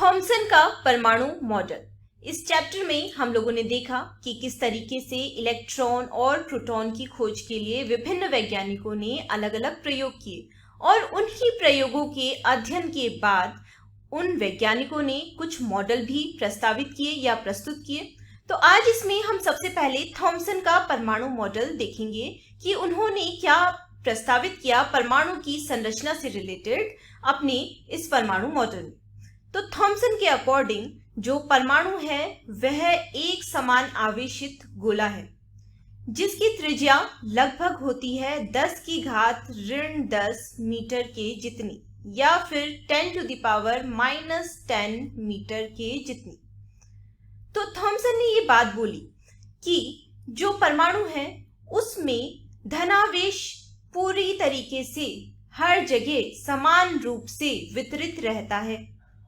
Thompson का परमाणु model. इस चैप्टर में हम लोगों ने देखा कि किस तरीके से इलेक्ट्रॉन और प्रोटॉन की खोज के लिए विभिन्न वैज्ञानिकों ने अलग अलग प्रयोग किए और उन्हीं प्रयोगों के अध्ययन के बाद उन वैज्ञानिकों ने कुछ मॉडल भी प्रस्तावित किए या प्रस्तुत किए। तो आज इसमें हम सबसे पहले थॉमसन का परमाणु मॉडल देखेंगे कि उन्होंने क्या प्रस्तावित किया परमाणु की संरचना से रिलेटेड अपने इस परमाणु मॉडल में। तो थॉमसन के अकॉर्डिंग जो परमाणु है वह एक समान आवेशित गोला है जिसकी त्रिज्या लगभग होती है 10⁻⁻10 मीटर के जितनी या फिर 10⁻⁻10 मीटर के जितनी। तो थॉमसन ने ये बात बोली कि जो परमाणु है उसमें धनावेश पूरी तरीके से हर जगह समान रूप से वितरित रहता है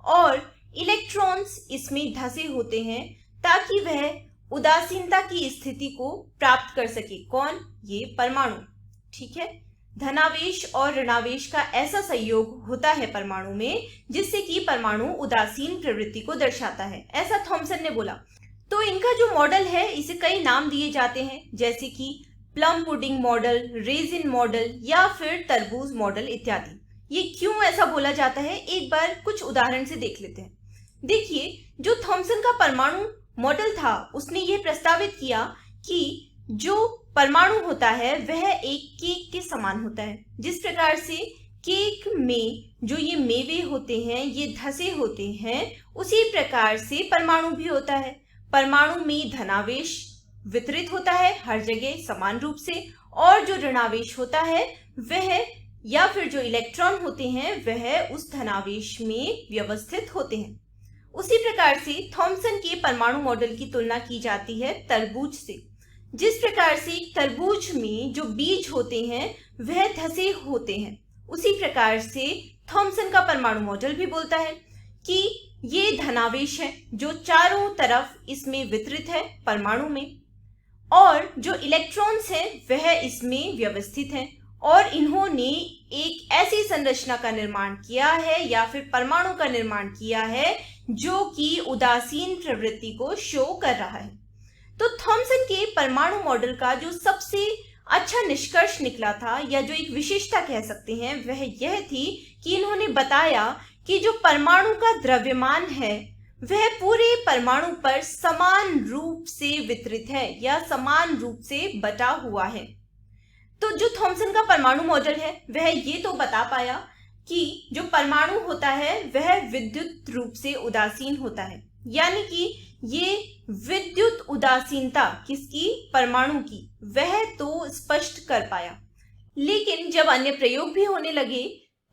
और इलेक्ट्रॉन्स इसमें धसे होते हैं ताकि वह उदासीनता की स्थिति को प्राप्त कर सके। कौन? ये परमाणु। ठीक है, धनावेश और ऋणावेश का ऐसा संयोग होता है परमाणु में जिससे कि परमाणु उदासीन प्रवृत्ति को दर्शाता है, ऐसा थॉमसन ने बोला। तो इनका जो मॉडल है इसे कई नाम दिए जाते हैं जैसे कि plum pudding model, resin model या फिर तरबूज मॉडल इत्यादि। ये क्यों ऐसा बोला जाता है एक बार कुछ उदाहरण से देख लेते हैं। देखिए, जो थॉमसन का परमाणु मॉडल था उसने ये प्रस्तावित किया कि जो परमाणु होता है वह एक केक के समान होता है। जिस प्रकार से केक में जो ये मेवे होते हैं ये धसे होते हैं उसी प्रकार से परमाणु भी होता है। परमाणु में धनावेश वितरित होता है हर जगह समान रूप से और जो ऋणावेश होता है वह या फिर जो इलेक्ट्रॉन होते हैं वह उस धनावेश में व्यवस्थित होते हैं। उसी प्रकार से थॉमसन के परमाणु मॉडल की तुलना की जाती है तरबूज से। जिस प्रकार से तरबूज में जो बीज होते हैं वह धसे होते हैं उसी प्रकार से थॉमसन का परमाणु मॉडल भी बोलता है कि ये धनावेश है जो चारों तरफ इसमें वितरित है परमाणु में और जो इलेक्ट्रॉन्स हैं वह इसमें व्यवस्थित हैं और इन्होंने एक ऐसी संरचना का निर्माण किया है या फिर परमाणु का निर्माण किया है जो कि उदासीन प्रवृत्ति को शो कर रहा है। तो थॉमसन के परमाणु मॉडल का जो सबसे अच्छा निष्कर्ष निकला था या जो एक विशेषता कह सकते हैं वह यह थी कि इन्होंने बताया कि जो परमाणु का द्रव्यमान है वह पूरे परमाणु पर समान रूप से वितरित है या समान रूप से बटा हुआ है। तो जो थॉमसन का परमाणु मॉडल है वह ये तो बता पाया कि जो परमाणु होता है वह विद्युत रूप से उदासीन होता है, यानी कि ये विद्युत उदासीनता किसकी? परमाणु की, वह तो स्पष्ट कर पाया। लेकिन जब अन्य प्रयोग भी होने लगे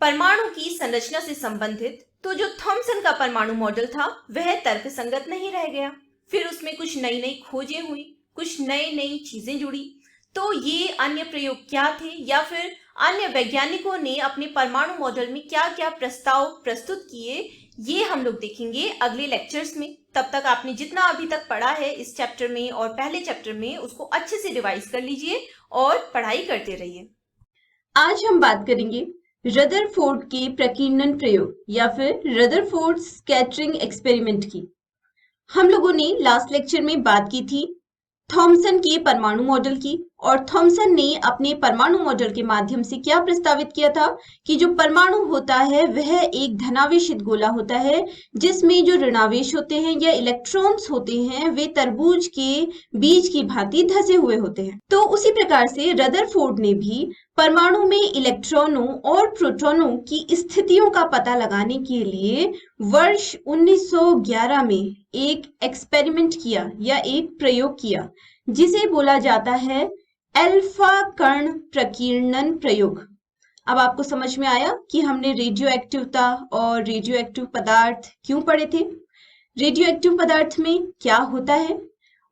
परमाणु की संरचना से संबंधित तो जो थॉमसन का परमाणु मॉडल था वह तर्कसंगत नहीं रह गया। फिर उसमें कुछ नई नई खोजें हुई, कुछ नई चीजें जुड़ी। तो ये अन्य प्रयोग क्या थे या फिर अन्य वैज्ञानिकों ने अपने परमाणु मॉडल में क्या क्या प्रस्ताव प्रस्तुत किए, ये हम लोग देखेंगे अगले लेक्चर्स में। तब तक आपने जितना अभी तक पढ़ा है इस चैप्टर में और पहले चैप्टर में उसको अच्छे से रिवाइज कर लीजिए और पढ़ाई करते रहिए। आज हम बात करेंगे रदरफोर्ड के प्रकीर्णन प्रयोग या फिर रदरफोर्ड स्कैटरिंग एक्सपेरिमेंट की। हम लोगों ने लास्ट लेक्चर में बात की थी थॉमसन के परमाणु मॉडल की और थॉमसन ने अपने परमाणु मॉडल के माध्यम से क्या प्रस्तावित किया था कि जो परमाणु होता है वह एक धनावेशित गोला होता है जिसमें जो ऋणावेश होते हैं या इलेक्ट्रॉन्स होते हैं वे तरबूज के बीज की भांति धसे हुए होते हैं। तो उसी प्रकार से रदरफोर्ड ने भी परमाणु में इलेक्ट्रॉनों और प्रोटॉनों की स्थितियों का पता लगाने के लिए वर्ष 1911 में एक एक्सपेरिमेंट किया या एक प्रयोग किया जिसे बोला जाता है अल्फा कण प्रकीर्णन प्रयोग। अब आपको समझ में आया कि हमने रेडियो एक्टिवता और रेडियो एक्टिव पदार्थ क्यों पढ़े थे। रेडियो एक्टिव पदार्थ में क्या होता है?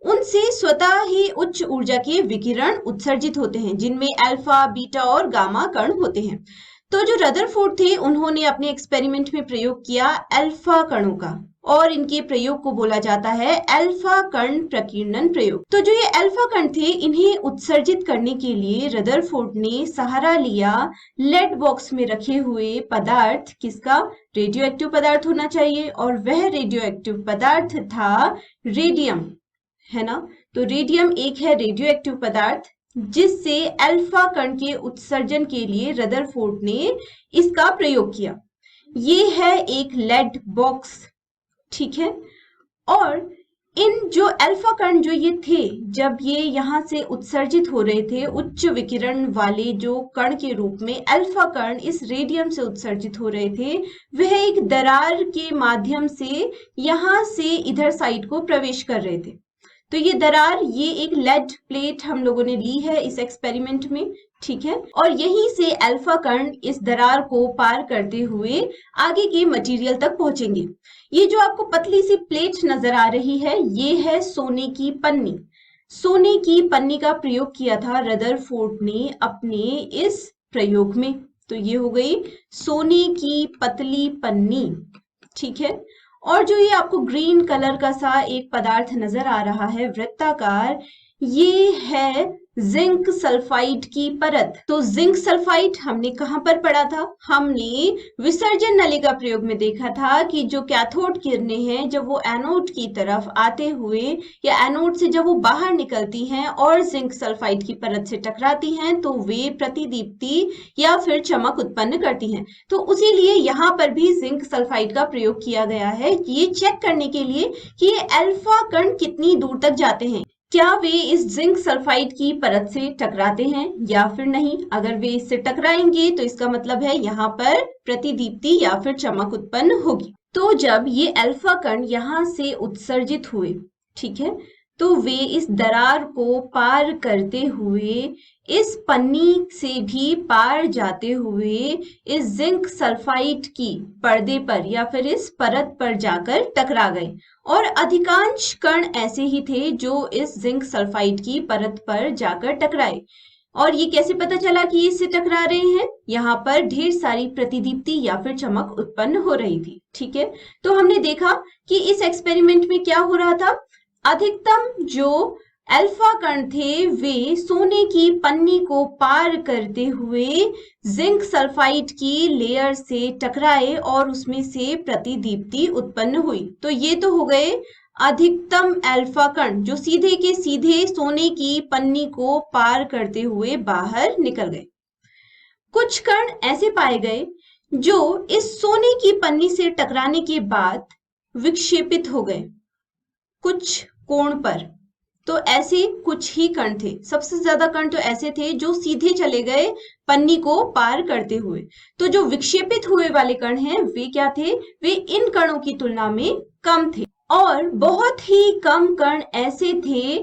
उनसे स्वतः ही उच्च ऊर्जा के विकिरण उत्सर्जित होते हैं जिनमें अल्फा, बीटा और गामा कण होते हैं। तो जो रदरफोर्ड थे उन्होंने अपने एक्सपेरिमेंट में प्रयोग किया अल्फा कणों का, और इनके प्रयोग को बोला जाता है अल्फा कण प्रकीर्णन प्रयोग। तो जो ये अल्फा कण थे, इन्हें उत्सर्जित करने के लिए रदरफोर्ड ने सहारा लिया लेड बॉक्स में रखे हुए पदार्थ, किसका? रेडियो एक्टिव पदार्थ होना चाहिए, और वह रेडियो एक्टिव पदार्थ था रेडियम, है ना। तो रेडियम एक है रेडियो एक्टिव पदार्थ जिससे अल्फा कण के उत्सर्जन के लिए रदरफोर्ड ने इसका प्रयोग किया। ये है एक लेड बॉक्स, ठीक है। और इन जो अल्फा कण जो ये थे, जब ये यहाँ से उत्सर्जित हो रहे थे, उच्च विकिरण वाले जो कण के रूप में अल्फा कण इस रेडियम से उत्सर्जित हो रहे थे, वह एक दरार के माध्यम से यहाँ से इधर साइड को प्रवेश कर रहे थे। तो ये दरार, ये एक लेड प्लेट हम लोगों ने ली है इस एक्सपेरिमेंट में, ठीक है। और यहीं से अल्फा कण इस दरार को पार करते हुए आगे के मटेरियल तक पहुंचेंगे। ये जो आपको पतली सी प्लेट नजर आ रही है, ये है सोने की पन्नी। सोने की पन्नी का प्रयोग किया था रदरफोर्ड ने अपने इस प्रयोग में। तो ये हो गई सोने की पतली पन्नी, ठीक है। और जो ये आपको ग्रीन कलर का सा एक पदार्थ नजर आ रहा है वृत्ताकार, ये है जिंक सल्फाइड की परत। तो जिंक सल्फाइड हमने कहां पर पढ़ा था? हमने विसर्जन नली का प्रयोग में देखा था कि जो कैथोड किरणें हैं, जब वो एनोड की तरफ आते हुए या एनोड से जब वो बाहर निकलती हैं और जिंक सल्फाइड की परत से टकराती हैं, तो वे प्रतिदीप्ति या फिर चमक उत्पन्न करती हैं। तो उसी लिए यहाँ पर भी जिंक सल्फाइड का प्रयोग किया गया है, ये चेक करने के लिए कि ये अल्फा कण कितनी दूर तक जाते हैं, क्या वे इस जिंक सल्फाइड की परत से टकराते हैं या फिर नहीं। अगर वे इससे टकराएंगे तो इसका मतलब है यहाँ पर प्रतिदीप्ति या फिर चमक उत्पन्न होगी। तो जब ये अल्फा कण यहाँ से उत्सर्जित हुए, ठीक है, तो वे इस दरार को पार करते हुए इस पन्नी से भी पार जाते हुए इस जिंक सल्फाइड की पर्दे पर या फिर इस परत पर जाकर टकरा गए। और अधिकांश कण ऐसे ही थे जो इस जिंक सल्फाइड की परत पर जाकर टकराए। और ये कैसे पता चला कि इससे टकरा रहे हैं? यहाँ पर ढेर सारी प्रतिदीप्ति या फिर चमक उत्पन्न हो रही थी, ठीक है। तो हमने देखा कि इस एक्सपेरिमेंट में क्या हो रहा था, अधिकतम जो अल्फा कण थे वे सोने की पन्नी को पार करते हुए जिंक सल्फाइड की लेयर से टकराए और उसमें से प्रतिदीप्ति उत्पन्न हुई। तो ये तो हो गए अधिकतम अल्फा कण जो सीधे के सीधे सोने की पन्नी को पार करते हुए बाहर निकल गए। कुछ कण ऐसे पाए गए जो इस सोने की पन्नी से टकराने के बाद विक्षेपित हो गए कुछ कोण पर। तो ऐसे कुछ ही कण थे, सबसे ज्यादा कण तो ऐसे थे जो सीधे चले गए पन्नी को पार करते हुए। तो जो विक्षेपित हुए वाले कण हैं वे क्या थे? वे इन कणों की तुलना में कम थे। और बहुत ही कम कण ऐसे थे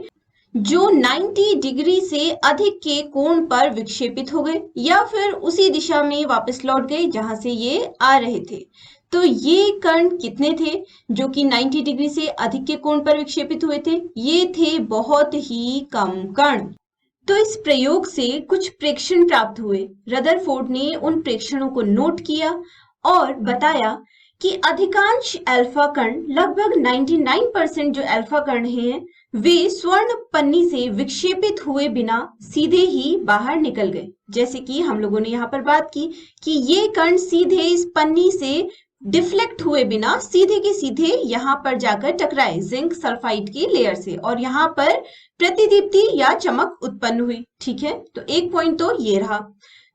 जो 90 डिग्री से अधिक के कोण पर विक्षेपित हो गए या फिर उसी दिशा में वापस लौट गए जहां से ये आ रहे थे। तो ये कण कितने थे जो कि 90 डिग्री से अधिक के कोण पर विक्षेपित हुए थे? ये थे बहुत ही कम कण। तो इस प्रयोग से कुछ प्रेक्षण प्राप्त हुए। रदरफोर्ड ने उन प्रेक्षणों को नोट किया और बताया कि अधिकांश अल्फा कण, लगभग 99% जो अल्फा कण हैं, वे स्वर्ण पन्नी से विक्षेपित हुए बिना सीधे ही बाहर निकल गए। जैसे कि हम लोगों ने यहाँ पर बात की कि ये कण सीधे इस पन्नी से डिफ्लेक्ट हुए बिना सीधे के सीधे यहाँ पर जाकर टकराए जिंक सल्फाइड की लेयर से और यहाँ पर प्रतिदीप्ति या चमक उत्पन्न हुई, ठीक है। तो एक पॉइंट तो ये रहा।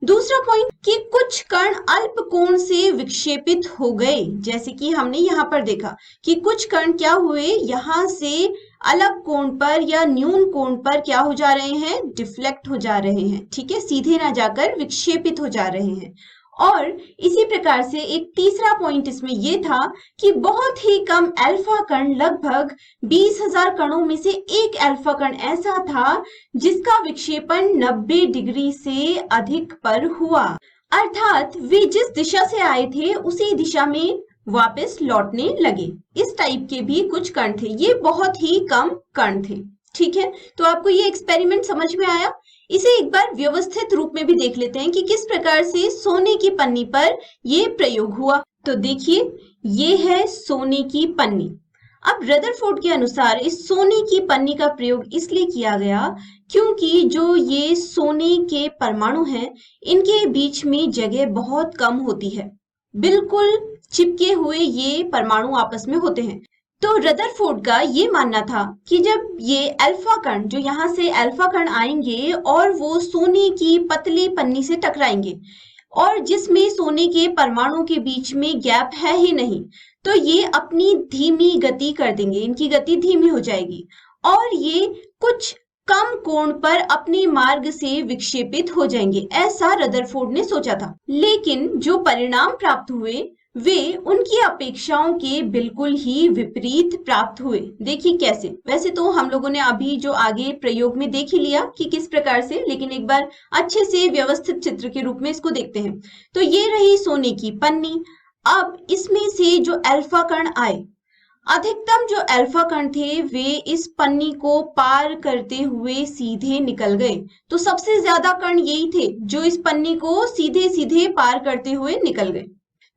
दूसरा पॉइंट कि कुछ कण अल्प कोण से विक्षेपित हो गए, जैसे कि हमने यहाँ पर देखा कि कुछ कण क्या हुए, यहाँ से अलग कोण पर या न्यून कोण पर क्या हो जा रहे हैं? डिफ्लेक्ट हो जा रहे हैं, ठीक है, सीधे ना जाकर विक्षेपित हो जा रहे हैं। और इसी प्रकार से एक तीसरा पॉइंट इसमें यह था कि बहुत ही कम अल्फा कण, लगभग 20,000 कणों में से एक अल्फा कण ऐसा था जिसका विक्षेपण 90 डिग्री से अधिक पर हुआ, अर्थात वे जिस दिशा से आए थे उसी दिशा में वापस लौटने लगे। इस टाइप के भी कुछ कण थे, ये बहुत ही कम कण थे, ठीक है। तो आपको ये एक्सपेरिमेंट समझ में आया? इसे एक बार व्यवस्थित रूप में भी देख लेते हैं कि किस प्रकार से सोने की पन्नी पर ये प्रयोग हुआ। तो देखिए, ये है सोने की पन्नी। अब रदरफोर्ड के अनुसार इस सोने की पन्नी का प्रयोग इसलिए किया गया क्योंकि जो ये सोने के परमाणु हैं, इनके बीच में जगह बहुत कम होती है। बिल्कुल चिपके हुए ये परमाणु आपस में होते हैं। तो रदरफोर्ड का ये मानना था कि जब ये अल्फा कण, जो यहाँ से अल्फा कण आएंगे और वो सोने की पतली पन्नी से टकराएंगे और जिसमें सोने के परमाणु के बीच में गैप है ही नहीं, तो ये अपनी धीमी गति कर देंगे, इनकी गति धीमी हो जाएगी और ये कुछ कम कोण पर अपने मार्ग से विक्षेपित हो जाएंगे, ऐसा रदरफोर्ड ने सोचा था। लेकिन जो परिणाम प्राप्त हुए वे उनकी अपेक्षाओं के बिल्कुल ही विपरीत प्राप्त हुए। देखिए कैसे। वैसे तो हम लोगों ने अभी जो आगे प्रयोग में देख ही लिया कि किस प्रकार से, लेकिन एक बार अच्छे से व्यवस्थित चित्र के रूप में इसको देखते हैं। तो ये रही सोने की पन्नी। अब इसमें से जो अल्फा कण आए, अधिकतम जो अल्फा कण थे वे इस पन्नी को पार करते हुए सीधे निकल गए। तो सबसे ज्यादा कण यही थे जो इस पन्नी को सीधे सीधे पार करते हुए निकल गए।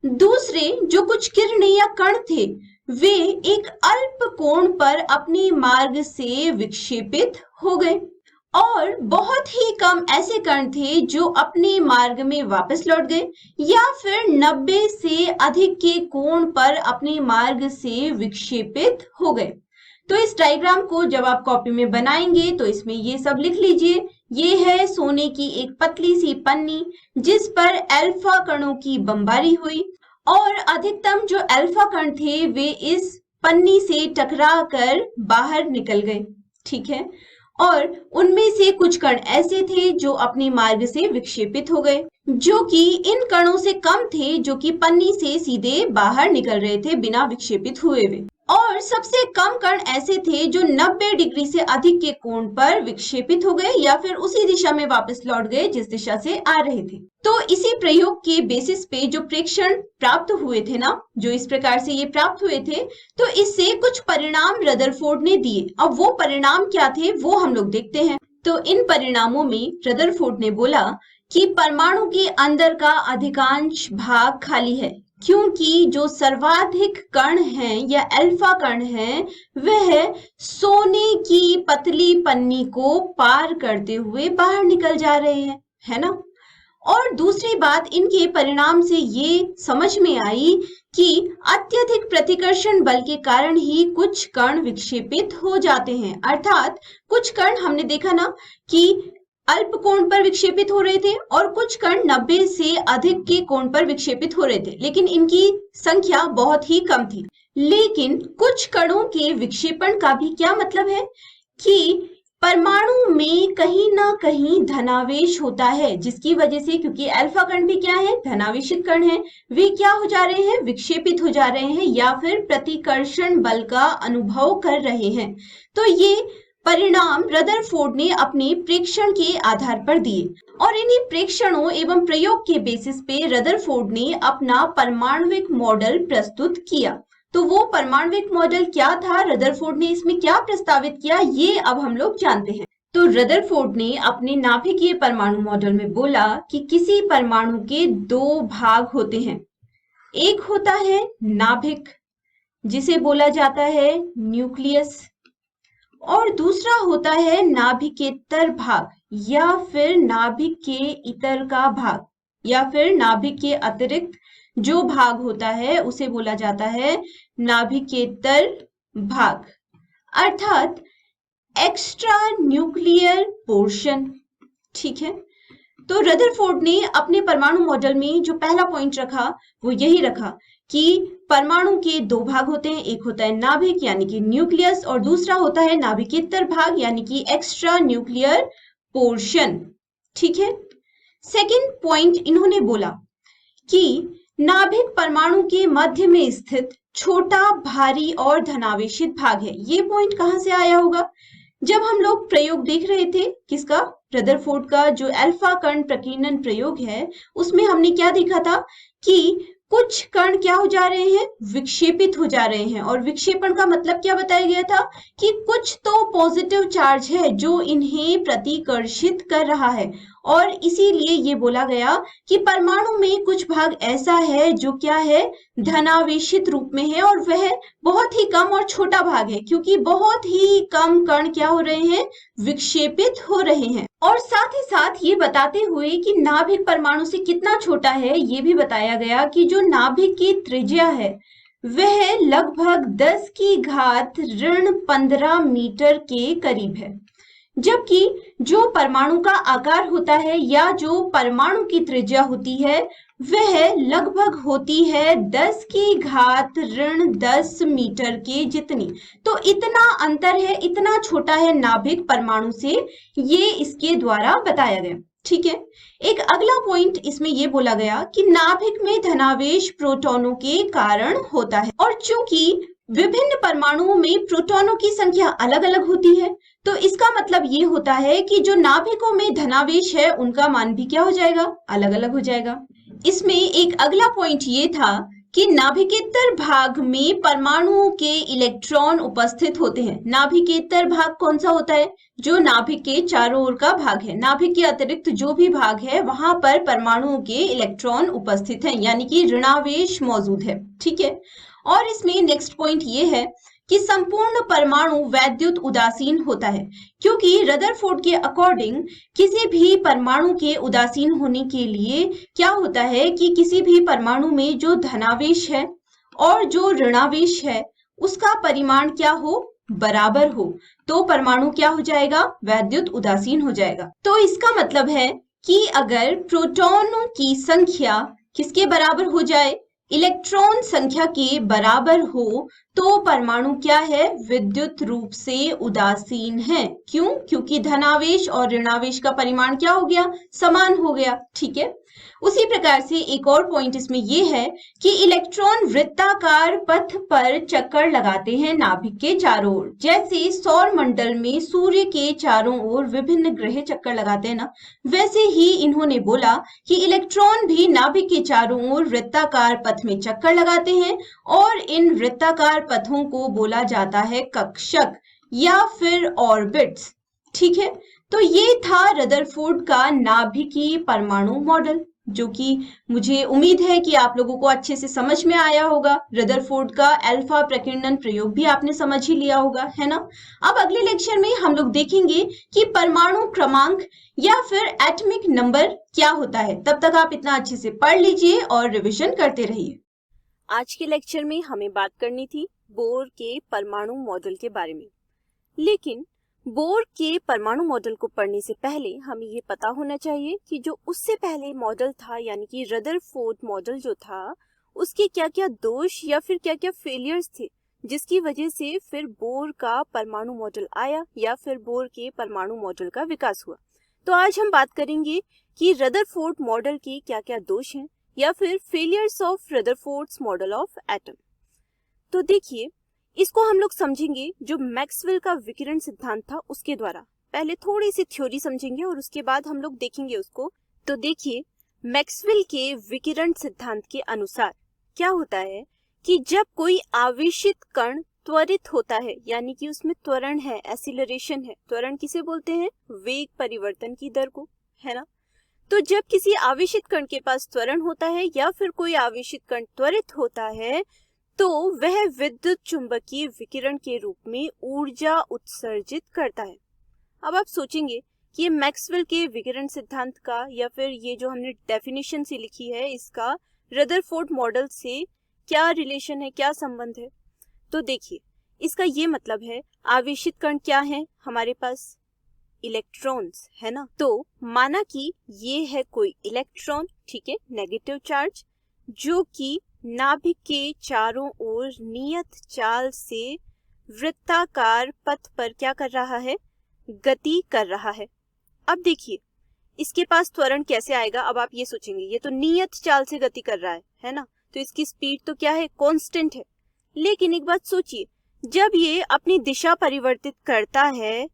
दूसरे जो कुछ किरणें या कण थे वे एक अल्प कोण पर अपने मार्ग से विक्षेपित हो गए और बहुत ही कम ऐसे कण थे जो अपने मार्ग में वापस लौट गए या फिर 90 से अधिक के कोण पर अपने मार्ग से विक्षेपित हो गए। तो इस डायग्राम को जब आप कॉपी में बनाएंगे तो इसमें ये सब लिख लीजिए। ये है सोने की एक पतली सी पन्नी जिस पर अल्फा कणों की बमबारी हुई और अधिकतम जो अल्फा कण थे वे इस पन्नी से टकरा कर बाहर निकल गए। ठीक है, और उनमें से कुछ कण ऐसे थे जो अपने मार्ग से विक्षेपित हो गए, जो कि इन कणों से कम थे जो कि पन्नी से सीधे बाहर निकल रहे थे बिना विक्षेपित हुए हुए। और सबसे कम कण ऐसे थे जो 90 डिग्री से अधिक के कोण पर विक्षेपित हो गए या फिर उसी दिशा में वापस लौट गए जिस दिशा से आ रहे थे। तो इसी प्रयोग के बेसिस पे जो प्रेक्षण प्राप्त हुए थे ना, जो इस प्रकार से ये प्राप्त हुए थे, तो इससे कुछ परिणाम रदरफोर्ड ने दिए। अब वो परिणाम क्या थे वो हम लोग देखते हैं। तो इन परिणामों में रदरफोर्ड ने बोला कि परमाणु के अंदर का अधिकांश भाग खाली है क्योंकि जो सर्वाधिक कण हैं या अल्फा कण हैं वह सोने की पतली पन्नी को पार करते हुए बाहर निकल जा रहे हैं, है ना। और दूसरी बात, इनके परिणाम से ये समझ में आई कि अत्यधिक प्रतिकर्षण बल के कारण ही कुछ कण विक्षेपित हो जाते हैं। अर्थात कुछ कण हमने देखा ना कि अल्प कोण पर विक्षेपित हो रहे थे और कुछ कण 90 से अधिक के कोण पर विक्षेपित हो रहे थे, लेकिन इनकी संख्या बहुत ही कम थी। लेकिन कुछ कणों के विक्षेपण का भी क्या मतलब है कि परमाणु में कहीं ना कहीं धनावेश होता है, जिसकी वजह से, क्योंकि अल्फा कण भी क्या है, धनावेशित कण है, वे क्या हो जा रहे हैं, विक्षेपित हो जा रहे हैं या फिर प्रतिकर्षण बल का अनुभव कर रहे हैं। तो ये परिणाम रदरफोर्ड ने अपने प्रेक्षण के आधार पर दिए और इन्हीं प्रेक्षणों एवं प्रयोग के बेसिस पे रदरफोर्ड ने अपना परमाणुविक मॉडल प्रस्तुत किया। तो वो परमाणुविक मॉडल क्या था, रदरफोर्ड ने इसमें क्या प्रस्तावित किया, ये अब हम लोग जानते हैं। तो रदरफोर्ड ने अपने नाभिकीय परमाणु मॉडल में बोला कि किसी परमाणु के दो भाग होते हैं। एक होता है नाभिक जिसे बोला जाता है न्यूक्लियस और दूसरा होता है नाभिकेतर भाग या फिर नाभिक के इतर का भाग या फिर नाभिक के अतिरिक्त जो भाग होता है उसे बोला जाता है नाभिकेतर भाग, अर्थात एक्स्ट्रा न्यूक्लियर पोर्शन। ठीक है, तो रदरफोर्ड ने अपने परमाणु मॉडल में जो पहला पॉइंट रखा वो यही रखा कि परमाणु के दो भाग होते हैं। एक होता है नाभिक यानी कि न्यूक्लियस और दूसरा होता है नाभिकेतर भाग यानी कि एक्स्ट्रा न्यूक्लियर पोर्शन। ठीक है, सेकंड पॉइंट इन्होंने बोला कि नाभिक परमाणु के मध्य में स्थित छोटा, भारी और धनावेशित भाग है। ये पॉइंट कहां से आया होगा? जब हम लोग प्रयोग देख रहे थे किसका, रदरफोर्ड का जो अल्फा कण प्रकीर्णन प्रयोग है, उसमें हमने क्या देखा था कि कुछ कण क्या हो जा रहे हैं, विक्षेपित हो जा रहे हैं। और विक्षेपण का मतलब क्या बताया गया था कि कुछ तो पॉजिटिव चार्ज है जो इन्हें प्रतिकर्षित कर रहा है, और इसीलिए ये बोला गया कि परमाणु में कुछ भाग ऐसा है जो क्या है, धनावेशित रूप में है, और वह बहुत ही कम और छोटा भाग है, क्योंकि बहुत ही कम कण क्या हो रहे हैं, विक्षेपित हो रहे हैं। और साथ ही साथ ये बताते हुए कि नाभिक परमाणु से कितना छोटा है, ये भी बताया गया कि जो नाभिक की त्रिज्या है वह लगभग 10 की घात ऋण 15 मीटर के करीब है, जबकि जो परमाणु का आकार होता है या जो परमाणु की त्रिज्या होती है वह लगभग होती है 10 की घात ऋण 10 मीटर के जितनी। तो इतना अंतर है, इतना छोटा है नाभिक परमाणु से, ये इसके द्वारा बताया गया। ठीक है, एक अगला पॉइंट इसमें यह बोला गया कि नाभिक में धनावेश प्रोटॉनों के कारण होता है, और चूंकि विभिन्न परमाणुओं में प्रोटॉनों की संख्या अलग अलग होती है, तो इसका मतलब ये होता है कि जो नाभिकों में धनावेश है उनका मान भी क्या हो जाएगा, अलग अलग हो जाएगा। इसमें एक अगला पॉइंट ये था कि नाभिकेतर भाग में परमाणुओं के इलेक्ट्रॉन उपस्थित होते हैं। नाभिकेतर भाग कौन सा होता है, जो नाभिक के चारों ओर का भाग है। नाभिक के अतिरिक्त जो भी भाग है वहां पर परमाणुओं के इलेक्ट्रॉन उपस्थित हैं, यानी कि ऋणावेश मौजूद है। ठीक है, और इसमें नेक्स्ट पॉइंट ये है कि संपूर्ण परमाणु वैद्युत उदासीन होता है, क्योंकि रदरफोर्ड के अकॉर्डिंग किसी भी परमाणु के उदासीन होने के लिए क्या होता है कि किसी भी परमाणु में जो धनावेश है और जो ऋणावेश है उसका परिमाण क्या हो, बराबर हो, तो परमाणु क्या हो जाएगा, वैद्युत उदासीन हो जाएगा। तो इसका मतलब है कि अगर प्रोटॉनों की संख्या किसके बराबर हो जाए, इलेक्ट्रॉन संख्या के बराबर हो, तो परमाणु क्या है, विद्युत रूप से उदासीन है। क्यों, क्योंकि धनावेश और ऋणावेश का परिमाण क्या हो गया, समान हो गया। ठीक है, उसी प्रकार से एक और पॉइंट इसमें यह है कि इलेक्ट्रॉन वृत्ताकार पथ पर चक्कर लगाते हैं नाभिक के चारों ओर। जैसे सौर मंडल में सूर्य के चारों ओर विभिन्न ग्रह चक्कर लगाते हैं ना, वैसे ही इन्होंने बोला कि इलेक्ट्रॉन भी नाभिक के चारों ओर वृत्ताकार पथ में चक्कर लगाते हैं, और इन वृत्ताकार पथों को बोला जाता है कक्षक या फिर ऑर्बिट्स। ठीक है, तो ये था रदरफोर्ड का नाभिकीय परमाणु मॉडल, जो कि मुझे उम्मीद है कि आप लोगों को अच्छे से समझ में आया होगा। रदरफोर्ड का अल्फा प्रकीर्णन प्रयोग भी आपने समझ ही लिया होगा, है ना। अब अगले लेक्चर में हम लोग देखेंगे कि परमाणु क्रमांक या फिर एटॉमिक नंबर क्या होता है। तब तक आप इतना अच्छे से पढ़ लीजिए और रिवीजन करते रहिए। आज के लेक्चर में हमें बात करनी थी बोर के परमाणु मॉडल के बारे में, लेकिन बोर के परमाणु मॉडल को पढ़ने से पहले हमें ये पता होना चाहिए कि जो उससे पहले मॉडल था, यानी कि रदरफोर्ड मॉडल जो था, उसके क्या क्या दोष या फिर क्या क्या फेलियर्स थे, जिसकी वजह से फिर बोर का परमाणु मॉडल आया या फिर बोर के परमाणु मॉडल का विकास हुआ। तो आज हम बात करेंगे कि रदरफोर्ड मॉडल के क्या क्या दोष हैं या फिर failures of Rutherford's model of atom. तो देखिए, इसको हम लोग समझेंगे जो मैक्सवेल का विकिरण सिद्धांत था उसके द्वारा। पहले थोड़ी सी थ्योरी समझेंगे और उसके बाद हम लोग देखेंगे उसको। तो देखिए, मैक्सवेल के विकिरण सिद्धांत के अनुसार क्या होता है कि जब कोई आवेशित कण त्वरित होता है, यानी कि उसमें त्वरण है, एक्सीलरेशन है। त्वरण किसे बोलते हैं, वेग परिवर्तन की दर को, है ना। तो जब किसी आवेशित कण के पास त्वरण होता है या फिर कोई आवेशित कण त्वरित होता है, तो वह विद्युत चुंबकीय विकिरण के रूप में ऊर्जा उत्सर्जित करता है। अब आप सोचेंगे कि ये मैक्सवेल के विकिरण सिद्धांत का या फिर ये जो हमने डेफिनेशन सी लिखी है इसका रदरफोर्ड मॉडल से क्या रिलेशन है, क्या संबंध है। तो देखिए, इसका ये मतलब है आवेशित कण क्या है हमारे पास, इलेक्ट्रॉन्स, है ना। तो माना कि ये है कोई इलेक्ट्रॉन, ठीक है, नेगेटिव चार्ज, जो कि नाभिक के चारों ओर नियत चाल से वृत्ताकार पथ पर क्या कर रहा है, गति कर रहा है। अब देखिए, इसके पास त्वरण कैसे आएगा। अब आप ये सोचेंगे ये तो नियत चाल से गति कर रहा है ना, तो इसकी स्पीड तो क्या है, कांस्टेंट है। लेकिन एक बात सोचिए, जब ये अपनी दिशा परिवर्तित करता है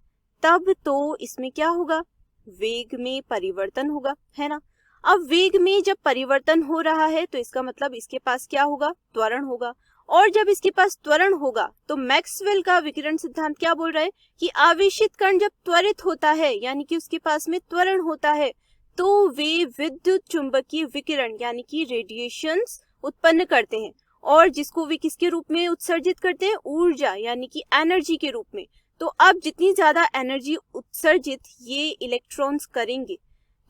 तब तो इसमें क्या होगा, वेग में परिवर्तन होगा, है ना। अब वेग में जब परिवर्तन हो रहा है तो इसका मतलब इसके पास क्या होगा, त्वरण होगा। और जब इसके पास त्वरण होगा तो मैक्सवेल का विकिरण सिद्धांत क्या बोल रहा है कि आवेशित कण जब त्वरित होता है यानी कि उसके पास में त्वरण होता है तो वे विद्युत चुंबकीय विकिरण यानी कि रेडिएशंस उत्पन्न करते हैं, और जिसको वे किसके रूप में उत्सर्जित करते हैं, ऊर्जा यानी कि एनर्जी के रूप में। तो अब जितनी ज्यादा एनर्जी उत्सर्जित ये इलेक्ट्रॉन्स करेंगे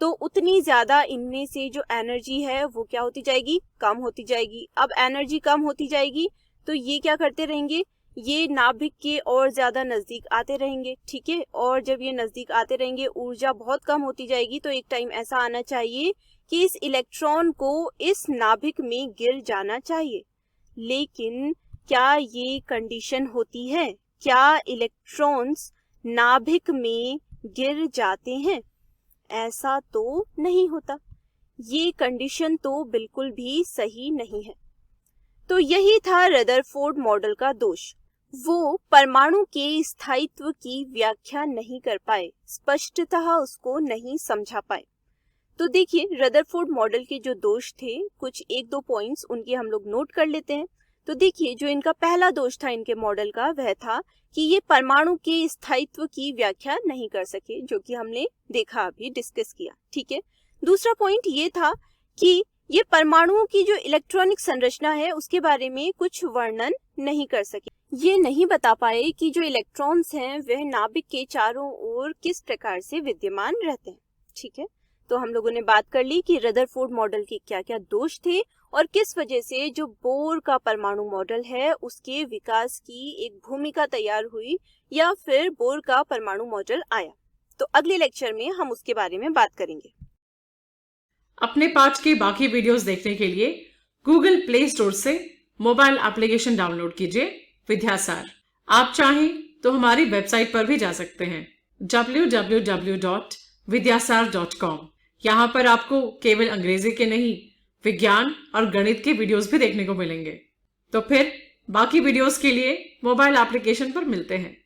तो उतनी ज्यादा इनमें से जो एनर्जी है वो क्या होती जाएगी, कम होती जाएगी। अब एनर्जी कम होती जाएगी तो ये क्या करते रहेंगे, ये नाभिक के और ज्यादा नजदीक आते रहेंगे, ठीक है। और जब ये नजदीक आते रहेंगे ऊर्जा बहुत कम होती जाएगी, तो एक टाइम ऐसा आना चाहिए कि इस इलेक्ट्रॉन को इस नाभिक में गिर जाना चाहिए। लेकिन क्या ये कंडीशन होती है, क्या इलेक्ट्रॉन्स नाभिक में गिर जाते हैं? ऐसा तो नहीं होता, ये कंडीशन तो बिल्कुल भी सही नहीं है। तो यही था रदरफोर्ड मॉडल का दोष, वो परमाणु के स्थायित्व की व्याख्या नहीं कर पाए, स्पष्टतः उसको नहीं समझा पाए। तो देखिए रदरफोर्ड मॉडल के जो दोष थे, कुछ एक दो पॉइंट्स उनके हम लोग नोट कर लेते हैं। तो देखिए जो इनका पहला दोष था इनके मॉडल का, वह था कि ये परमाणु के स्थायित्व की व्याख्या नहीं कर सके, जो कि हमने देखा, अभी डिस्कस किया, ठीक है। दूसरा पॉइंट ये था कि ये परमाणुओं की जो इलेक्ट्रॉनिक संरचना है उसके बारे में कुछ वर्णन नहीं कर सके, ये नहीं बता पाए कि जो इलेक्ट्रॉन्स हैं वह नाभिक के चारों ओर किस प्रकार से विद्यमान रहते हैं, ठीक है। तो हम लोगों ने बात कर ली कि रदरफोर्ड मॉडल के क्या क्या दोष थे और किस वजह से जो बोर का परमाणु मॉडल है उसके विकास की एक भूमिका तैयार हुई या फिर बोर का परमाणु मॉडल आया। तो अगले लेक्चर में हम उसके बारे में बात करेंगे। अपने पाठ के बाकी वीडियोस देखने के लिए गूगल प्ले स्टोर से मोबाइल एप्लीकेशन डाउनलोड कीजिए विद्यासार। आप चाहें तो हमारी वेबसाइट पर भी जा सकते हैं www.vidyasar.com। यहाँ पर आपको केवल अंग्रेजी के नहीं, विज्ञान और गणित के वीडियोस भी देखने को मिलेंगे। तो फिर बाकी वीडियोस के लिए मोबाइल एप्लीकेशन पर मिलते हैं।